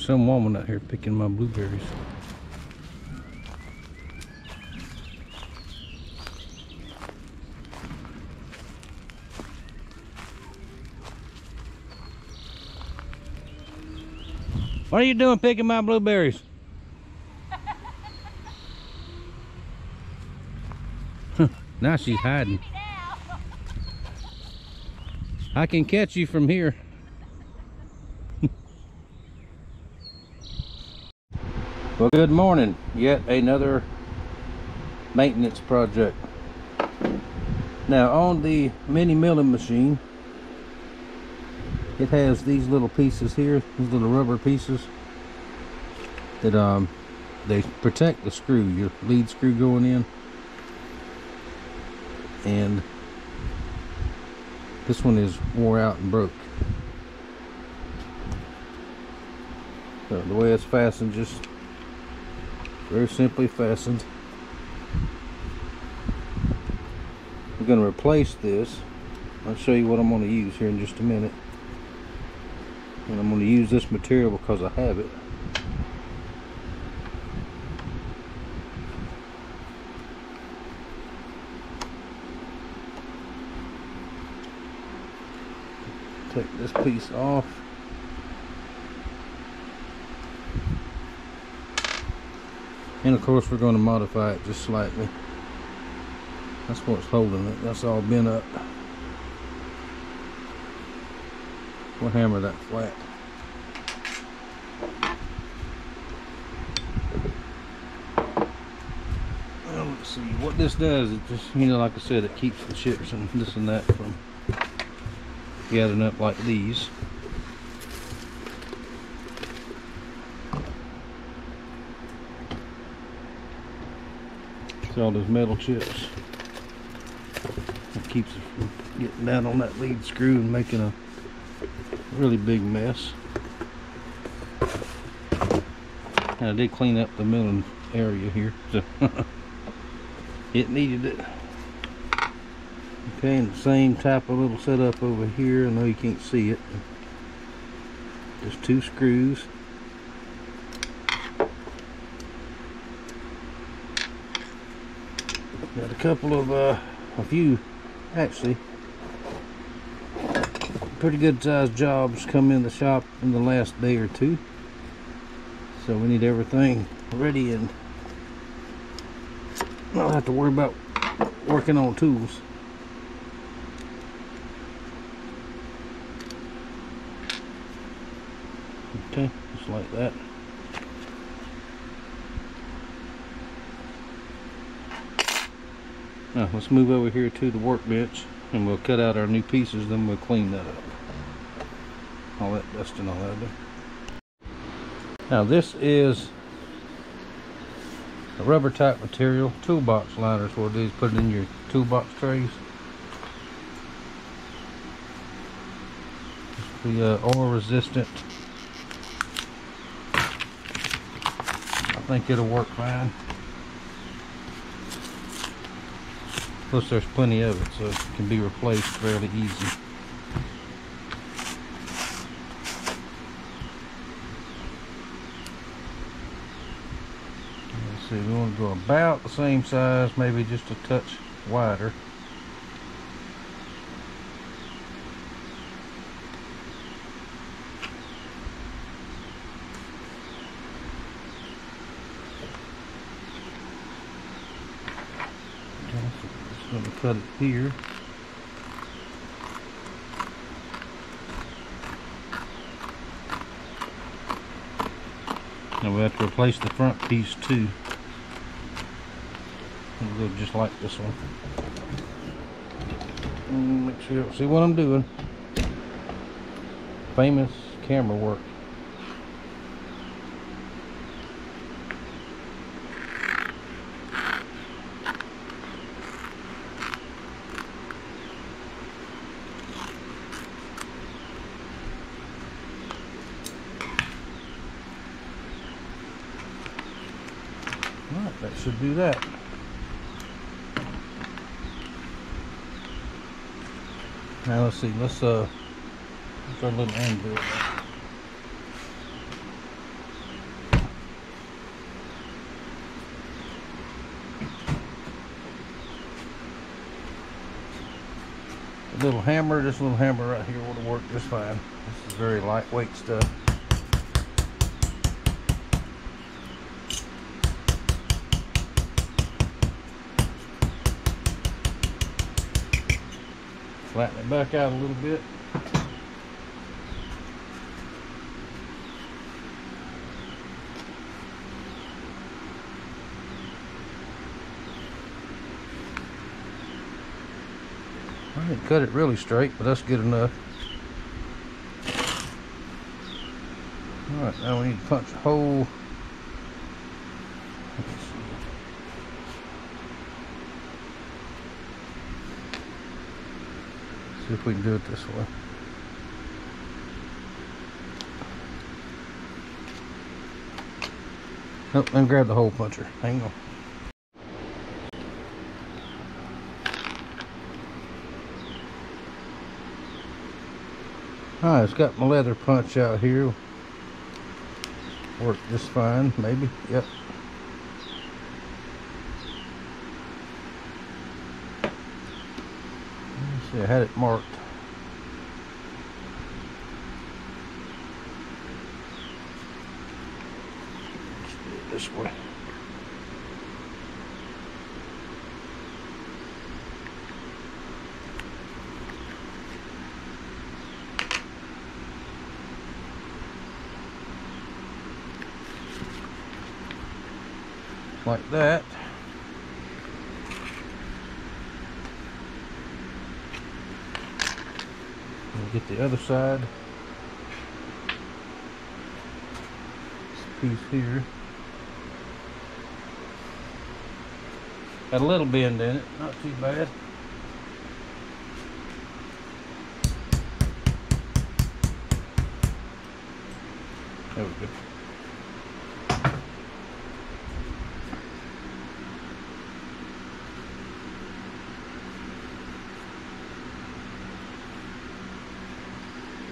some woman out here picking my blueberries. What are you doing picking my blueberries? Now she's hiding. I can catch you from here. Well, good morning. Yet another maintenance project. Now on the mini milling machine, it has these little pieces here, these little rubber pieces that they protect the screw, your lead screw going in. And this one is wore out and broke. So the way it's fastened, just very simply fastened. I'm going to replace this. I'll show you what I'm going to use here in just a minute. And I'm going to use this material because I have it. Take this piece off. And of course we're going to modify it just slightly. That's what's holding it. That's all bent up. We'll hammer that flat. Well, let's see what this does. It just, you know, like I said, it keeps the chips and this and that from gathering up like these. See all those metal chips. It keeps it from getting down on that lead screw and making a really big mess. And I did clean up the milling area here, so it needed it. Okay, and the same type of little setup over here. I know you can't see it. Just two screws. Got a couple of, a few, actually, pretty good sized jobs come in the shop in the last day or two. So we need everything ready and not have to worry about working on tools. Okay, just like that. Now let's move over here to the workbench and we'll cut out our new pieces, then we'll clean that up. All that dust and all that there. Now this is a rubber type material, toolbox liner is what it is. Put it in your toolbox trays. The oil resistant. I think it'll work fine. Plus there's plenty of it, so it can be replaced fairly easy. Let's see, we want to go about the same size, maybe just a touch wider. I'm going to cut it here. Now we have to replace the front piece too. We'll go just like this one. Make sure you don't see what I'm doing. Famous camera work. Alright, that should do that. Now let's see, let's our little anvil. little hammer. This little hammer right here would have worked just fine. This is very lightweight stuff. Flatten it back out a little bit. I didn't cut it really straight, but that's good enough. Alright, now we need to punch a hole. See if we can do it this way. Oh, let me grab the hole puncher. Hang on. Alright, it's got my leather punch out here. Worked just fine, maybe. Yep. Let's see, I had it marked. Let's do it this way. Like that. We'll get the other side. This piece here. Got a little bend in it, not too bad. There we go.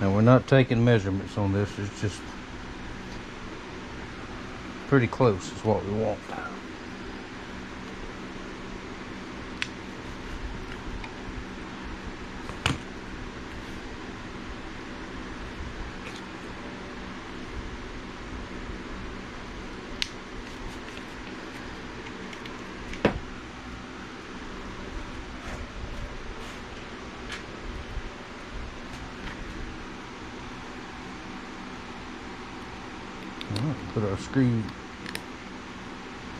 Now we're not taking measurements on this, it's just pretty close is what we want. Put our screw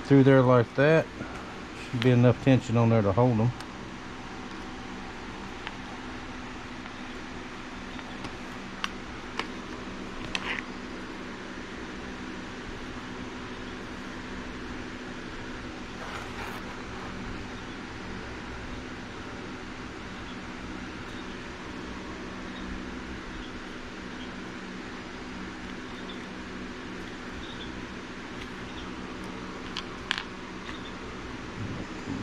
through there like that. Should be enough tension on there to hold them.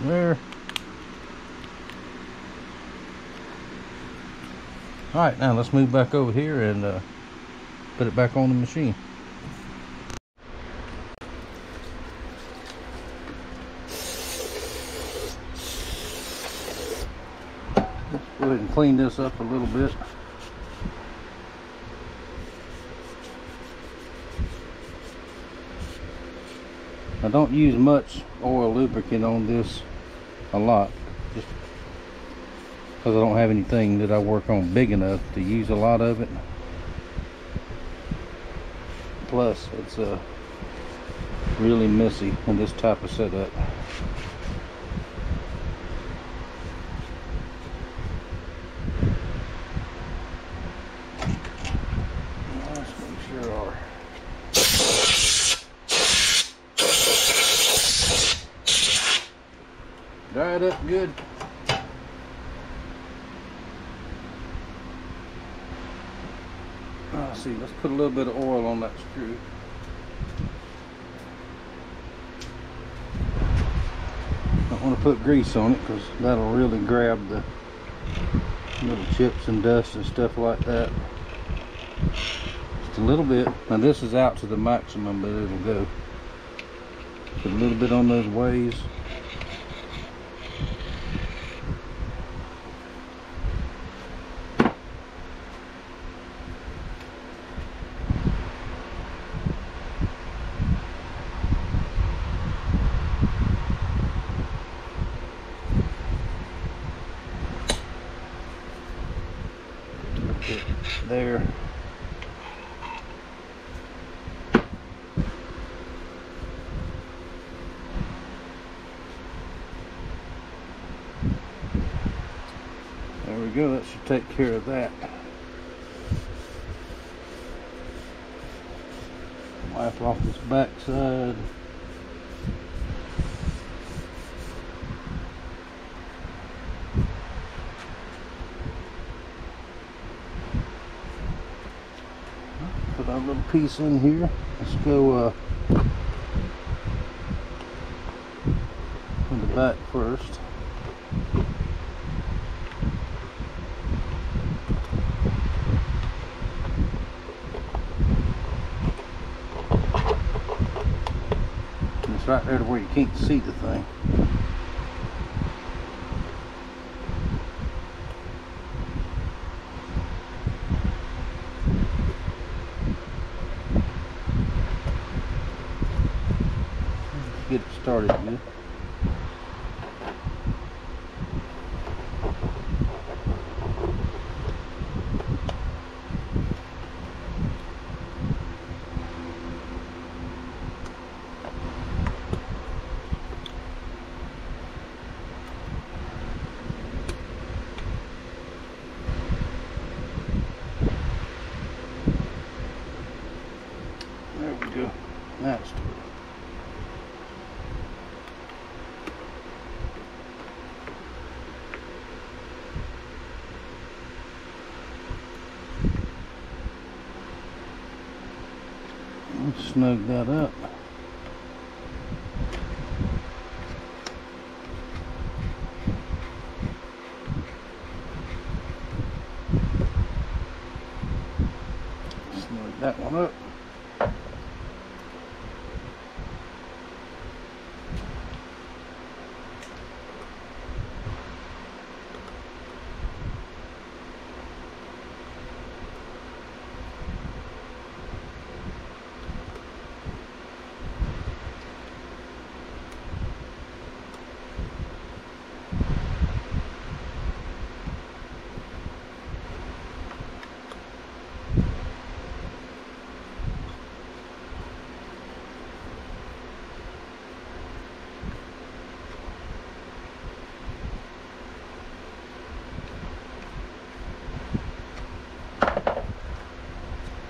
There. Alright, now let's move back over here and put it back on the machine. Let's go ahead and clean this up a little bit. I don't use much oil lubricant on this a lot, just because I don't have anything that I work on big enough to use a lot of it. Plus, it's really messy on this type of setup. Let's make sure our dry it up good. See, let's put a little bit of oil on that screw. Don't want to put grease on it because that'll really grab the little chips and dust and stuff like that. Just a little bit. Now this is out to the maximum, but it'll go. Put a little bit on those ways. there. There we go, that should take care of that. Wipe off this back side. Put our little piece in here. Let's go in the back first. It's right there to where you can't see the thing. Get it started good. There we go. That's good. Snug that up. Snug that one up.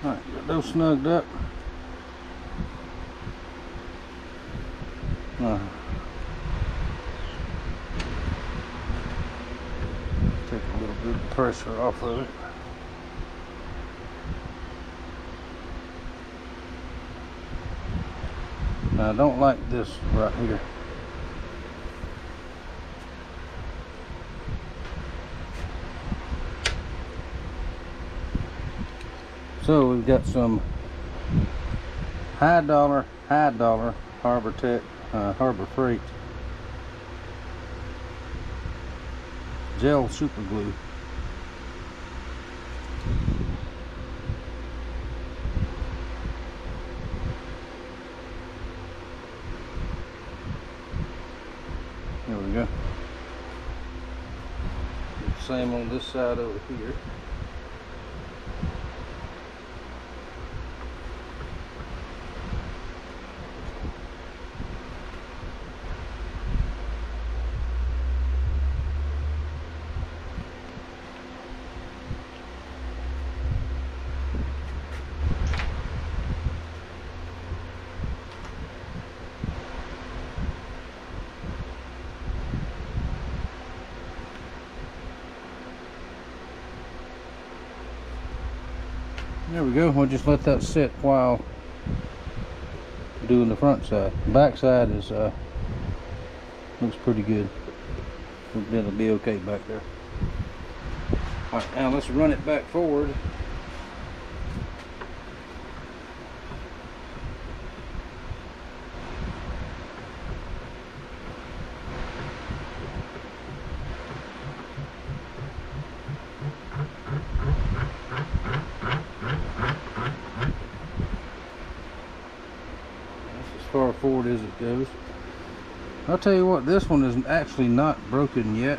Alright, got those snugged up. Take a little bit of pressure off of it. Now, I don't like this right here. So we've got some high dollar Harbor Tech, Harbor Freight gel super glue. There we go. Same on this side over here. There we go. We'll just let that sit while doing the front side. The back side is looks pretty good. It'll be okay back there. All right, now let's run it back forward. Far forward as it goes. I'll tell you what, this one is actually not broken yet.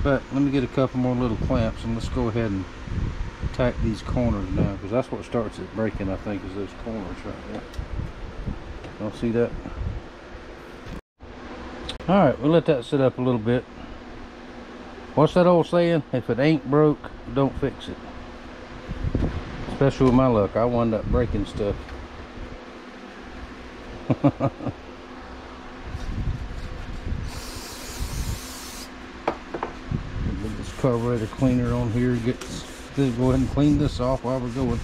But let me get a couple more little clamps and let's go ahead and tack these corners now, because that's what starts it breaking, I think, is those corners right there. Y'all see that? Alright, we'll let that sit up a little bit. What's that old saying? If it ain't broke, don't fix it. Especially with my luck, I wound up breaking stuff. Put this carburetor cleaner on here. Go ahead and clean this off while we're going.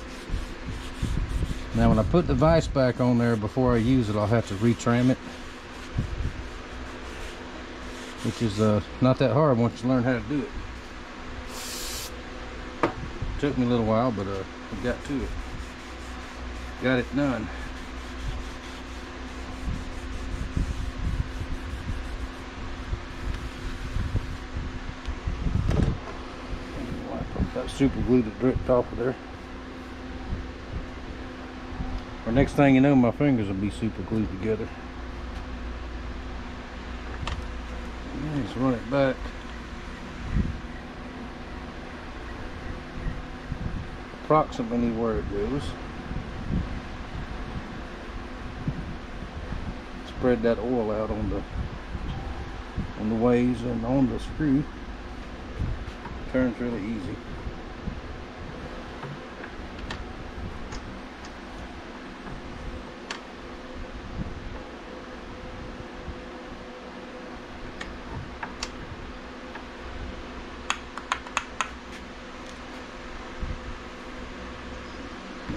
Now when I put the vise back on there before I use it, I'll have to retrim it, which is not that hard once you learn how to do it. Took me a little while, but I got to it. Got it done. That super glue that dripped off of there. Or next thing you know, my fingers will be super glued together. Let's run it back. Approximately where it goes. Spread that oil out on the ways and on the screw. Turns really easy.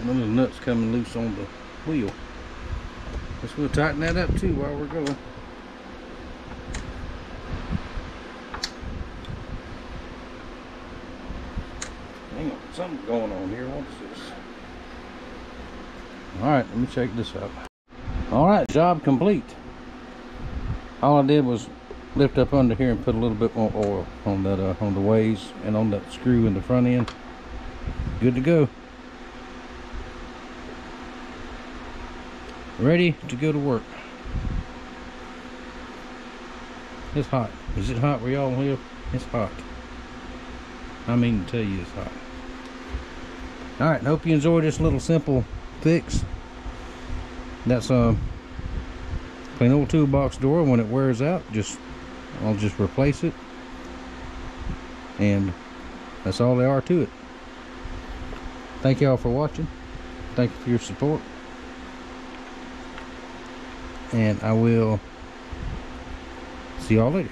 One of the nuts coming loose on the wheel. Let's go tighten that up too while we're going. Hang on, something's going on here. What's this? Alright, let me check this out. Alright, job complete. All I did was lift up under here and put a little bit more oil on that on the ways and on that screw in the front end. Good to go. Ready to go to work. It's hot. Is it hot where y'all live? It's hot. I mean to tell you it's hot. Alright, hope you enjoyed this little simple fix. That's a plain old toolbox door. When it wears out, I'll just replace it. And that's all there are to it. Thank y'all for watching. Thank you for your support. And I will see y'all later.